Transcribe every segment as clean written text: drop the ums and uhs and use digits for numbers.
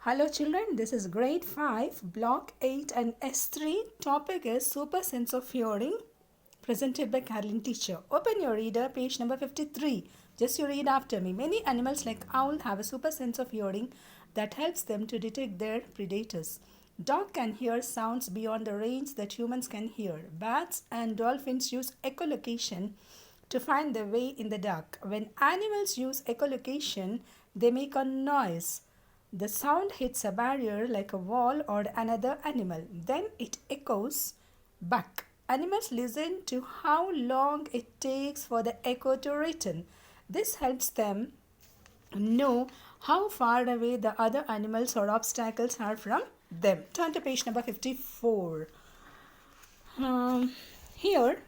Hello children, this is grade 5, block 8 and S3. Topic is super sense of hearing presented by Carolyn teacher. Open your reader, page number 53. Just you read after me. Many animals like owl have a super sense of hearing that helps them to detect their predators. Dog can hear sounds beyond the range that humans can hear. Bats and dolphins use echolocation to find their way in the dark. When animals use echolocation, they make a noise. The sound hits a barrier like a wall or another animal. Then it echoes back. Animals listen to how long it takes for the echo to return. This helps them know how far away the other animals or obstacles are from them. Turn to page number 54. Here,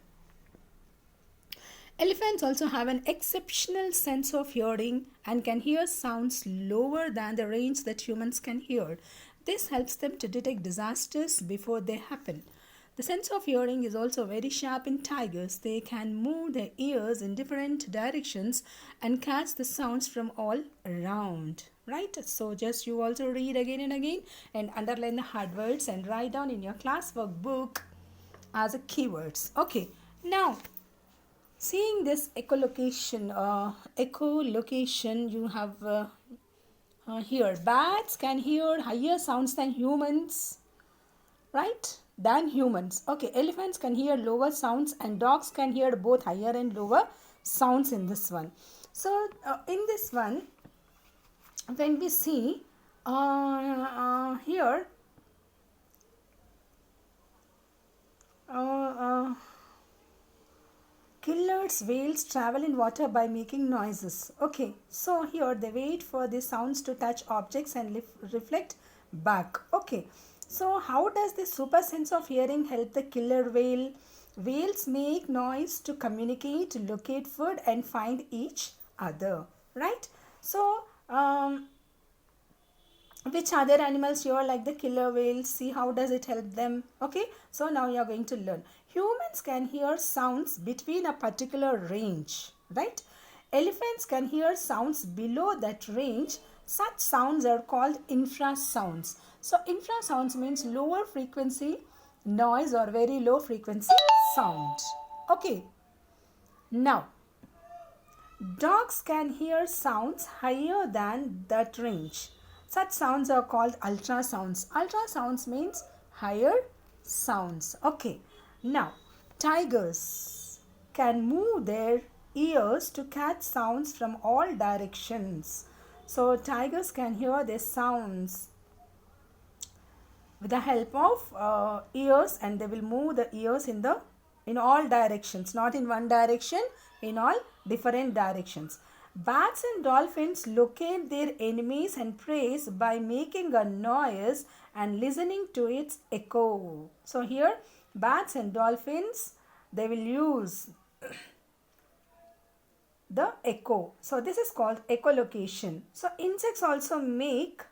elephants also have an exceptional sense of hearing and can hear sounds lower than the range that humans can hear. This helps them to detect disasters before they happen. The sense of hearing is also very sharp in tigers. They can move their ears in different directions and catch the sounds from all around. Right? So just you also read again and again and underline the hard words and write down in your classwork book as a keywords. Okay. Now seeing this echolocation, you have here bats can hear higher sounds than humans, right? Than humans. Okay, elephants can hear lower sounds and dogs can hear both higher and lower sounds in this one. So in this one, when we see here, killers whales travel in water by making noises. Okay, so here they wait for the sounds to touch objects and reflect back. Okay, so how does this super sense of hearing help the killer whale? Whales make noise to communicate, locate food and find each other, right? So which other animals here like the killer whales, see how does it help them. Okay, so now you are going to learn. Humans can hear sounds between a particular range, right? Elephants can hear sounds below that range. Such sounds are called infrasounds. So infrasounds means lower frequency noise or very low frequency sound. Okay, now dogs can hear sounds higher than that range. Such sounds are called ultrasounds. Ultrasounds means higher sounds. Okay. Now, tigers can move their ears to catch sounds from all directions. So, tigers can hear their sounds with the help of ears, and they will move the ears in all directions, not in one direction, in all different directions. Bats and dolphins locate their enemies and prey by making a noise and listening to its echo. So here bats and dolphins, they will use the echo. So this is called echolocation. So insects also make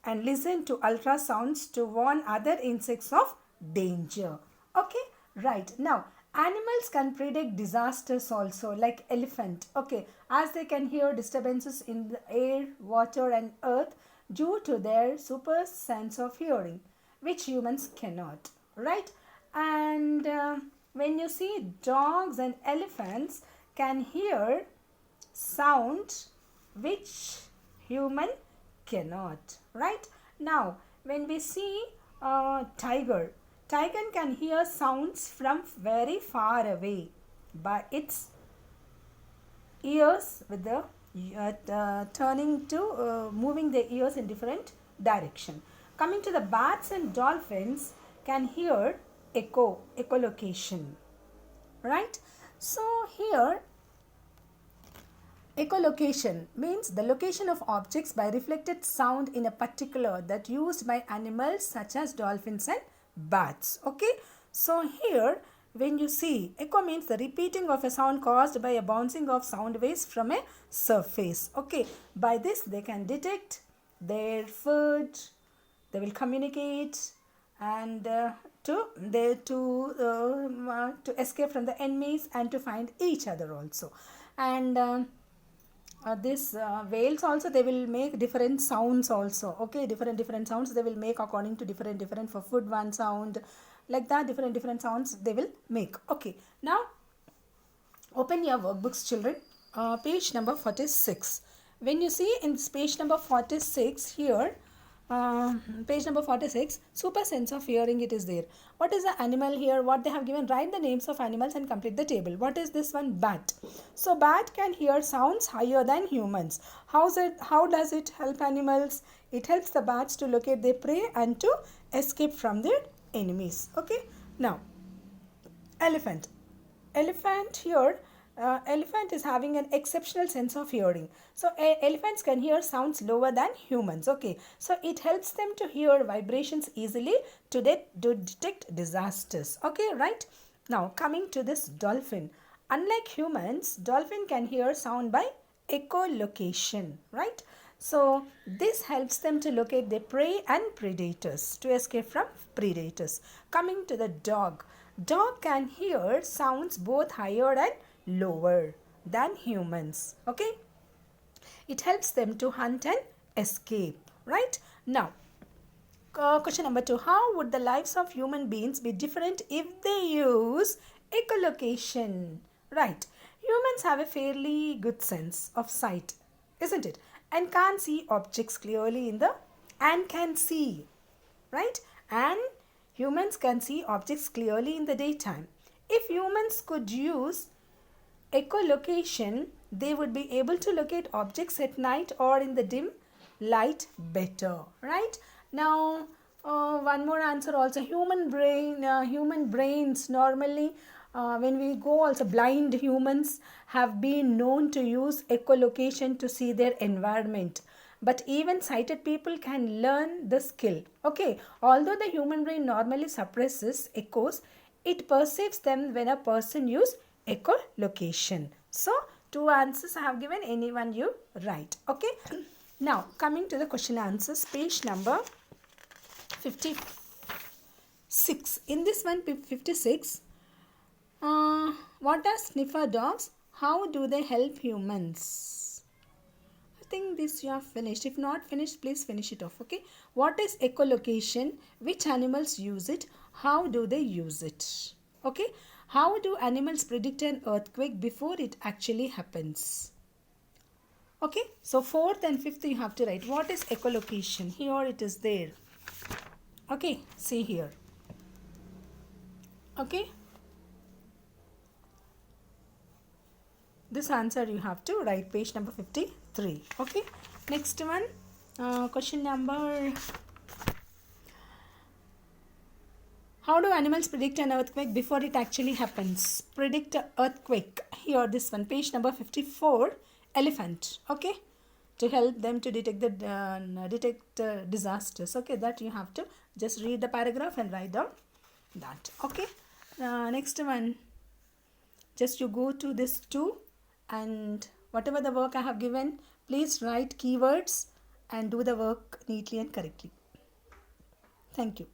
and listen to ultrasounds to warn other insects of danger. Okay, right. Now animals can predict disasters also, like elephant. Okay, as they can hear disturbances in the air, water and earth due to their super sense of hearing, which humans cannot, right? And when you see dogs and elephants can hear sound which human cannot, right? Now when we see tiger can hear sounds from very far away by its ears with the turning to moving their ears in different direction. Coming to the bats and dolphins can hear echolocation, right? So here echolocation means the location of objects by reflected sound in a particular that used by animals such as dolphins and bats. Okay, so here when you see echo means the repeating of a sound caused by a bouncing of sound waves from a surface. Okay, by this they can detect their food, they will communicate and to escape from the enemies and to find each other also. And This whales also, they will make different sounds also. Okay, different sounds they will make according to different for food one sound, like that different sounds they will make. Okay, now open your workbooks, children. Page number 46. When you see in page number 46 here, page number 46, super sense of hearing, it is there. What is the animal here? What they have given? Write the names of animals and complete the table. What is this one? Bat. So bat can hear sounds higher than humans. How does it help animals? It helps the bats to locate their prey and to escape from their enemies. Okay. Now, elephant. Elephant is having an exceptional sense of hearing. So elephants can hear sounds lower than humans. Okay, so it helps them to hear vibrations easily to detect disasters. Okay, right. Now coming to this dolphin. Unlike humans, dolphin can hear sound by echolocation, right? So this helps them to locate their prey and predators, to escape from predators. Coming to the dog. Dog can hear sounds both higher and lower than humans. Okay, it helps them to hunt and escape, right? Now question number 2. How would the lives of human beings be different if they use echolocation? Right, humans have a fairly good sense of sight, isn't it, and can see objects clearly in the and can see, right? And humans can see objects clearly in the daytime. If humans could use echolocation, they would be able to locate objects at night or in the dim light better, right? Now one more answer also. Human brains normally, when we go also, blind humans have been known to use echolocation to see their environment, but even sighted people can learn the skill. Okay, although the human brain normally suppresses echoes, it perceives them when a person uses echolocation. So 2 answers I have given, any one you write. Okay, now coming to the question answers, page number 56. In this one, 56, what are sniffer dogs? How do they help humans? I think this you have finished. If not finished, please finish it off. Okay, what is echolocation? Which animals use it? How do they use it? Okay, how do animals predict an earthquake before it actually happens? Okay, so 4th and 5th you have to write. What is echolocation? Here it is there. Okay, see here. Okay, this answer you have to write, page number 53. Okay, next one, question number, how do animals predict an earthquake before it actually happens? Predict an earthquake. Here, this one, page number 54, elephant. Okay, to help them to detect the disasters. Okay, that you have to just read the paragraph and write down that. Okay, next one, just you go to this 2, and whatever the work I have given, please write keywords and do the work neatly and correctly. Thank you.